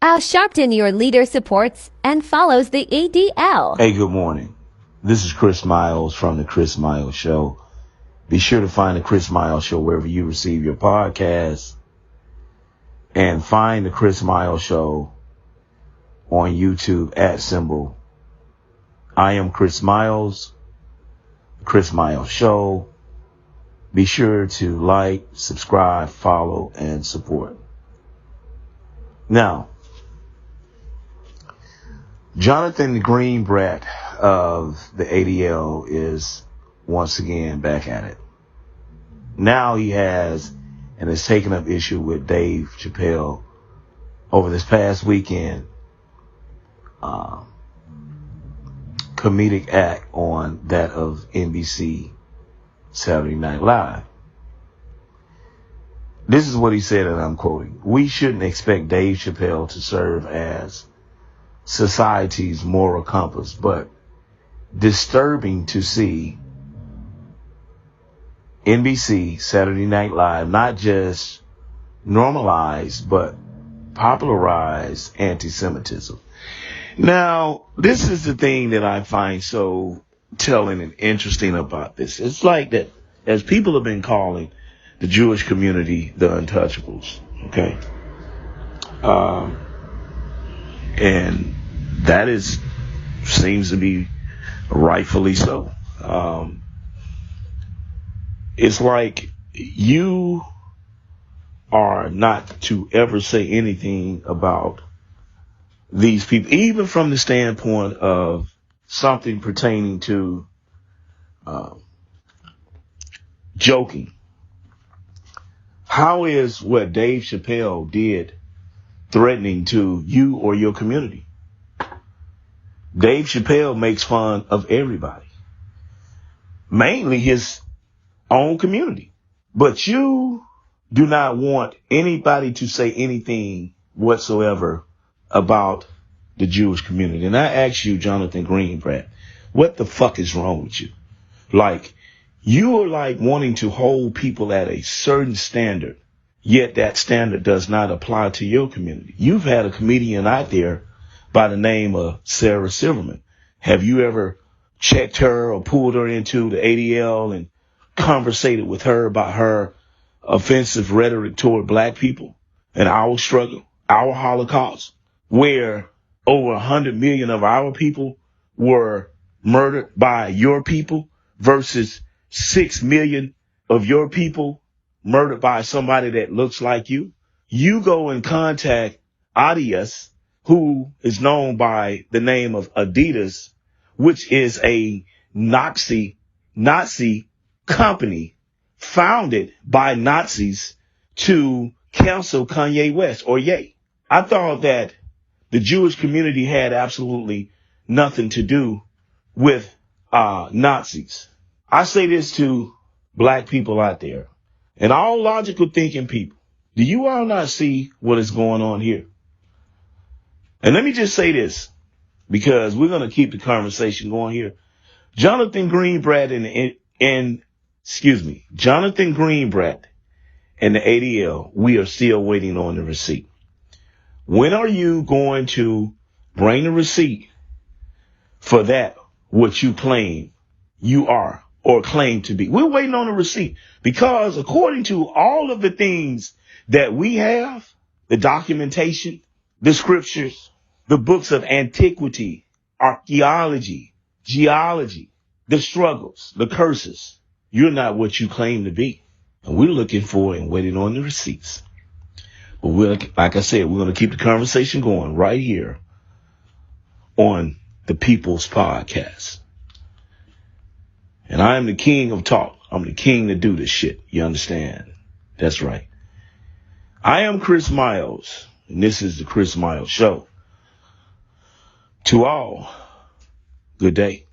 How Sharpton your leader supports and follows the ADL. Hey, good morning. This is Chris Miles from The Chris Miles Show. Be sure to find The Chris Miles Show wherever you receive your podcasts. And find The Chris Miles Show on YouTube @ I am Chris Miles, The Chris Miles Show. Be sure to like, subscribe, follow, and support. Now, Jonathan Greenblatt of the ADL is once again back at it. Now he has and has taken up issue with Dave Chappelle over this past weekend comedic act on that of NBC Saturday Night Live. This is what he said, and I'm quoting: "We shouldn't expect Dave Chappelle to serve as society's moral compass, but disturbing to see NBC Saturday Night Live not just normalize, but popularize anti-Semitism." Now, this is the thing that I find so telling and interesting about this. It's like that, as people have been calling the Jewish community the untouchables, okay? And that seems to be rightfully so. It's like you are not to ever say anything about these people, even from the standpoint of something pertaining to joking. How is what Dave Chappelle did threatening to you or your community? Dave Chappelle makes fun of everybody, mainly his own community. But you do not want anybody to say anything whatsoever about the Jewish community. And I ask you, Jonathan Greenblatt, what the fuck is wrong with you? Like, you are like wanting to hold people at a certain standard, yet that standard does not apply to your community. You've had a comedian out there by the name of Sarah Silverman. Have you ever checked her or pulled her into the ADL and conversated with her about her offensive rhetoric toward black people and our struggle, our Holocaust, where over 100 million of our people were murdered by your people versus 6 million of your people murdered by somebody that looks like you? You go and contact Adidas, who is known by the name of Adidas, which is a Nazi company founded by Nazis to cancel Kanye West or Ye. I thought that the Jewish community had absolutely nothing to do with Nazis. I say this to black people out there and all logical thinking people. Do you all not see what is going on here? And let me just say this, because we're going to keep the conversation going here. Jonathan Greenblatt Jonathan Greenblatt and the ADL, we are still waiting on the receipt. When are you going to bring the receipt for that what you claim you are or claim to be? We're waiting on the receipt because according to all of the things that we have, the documentation, the scriptures, the books of antiquity, archaeology, geology, the struggles, the curses, you're not what you claim to be. And we're looking for and waiting on the receipts. But like I said, we're going to keep the conversation going right here on the People's Podcast. And I am the king of talk. I'm the king to do this shit. You understand? That's right. I am Chris Miles, and this is the Chris Miles Show. To all, good day.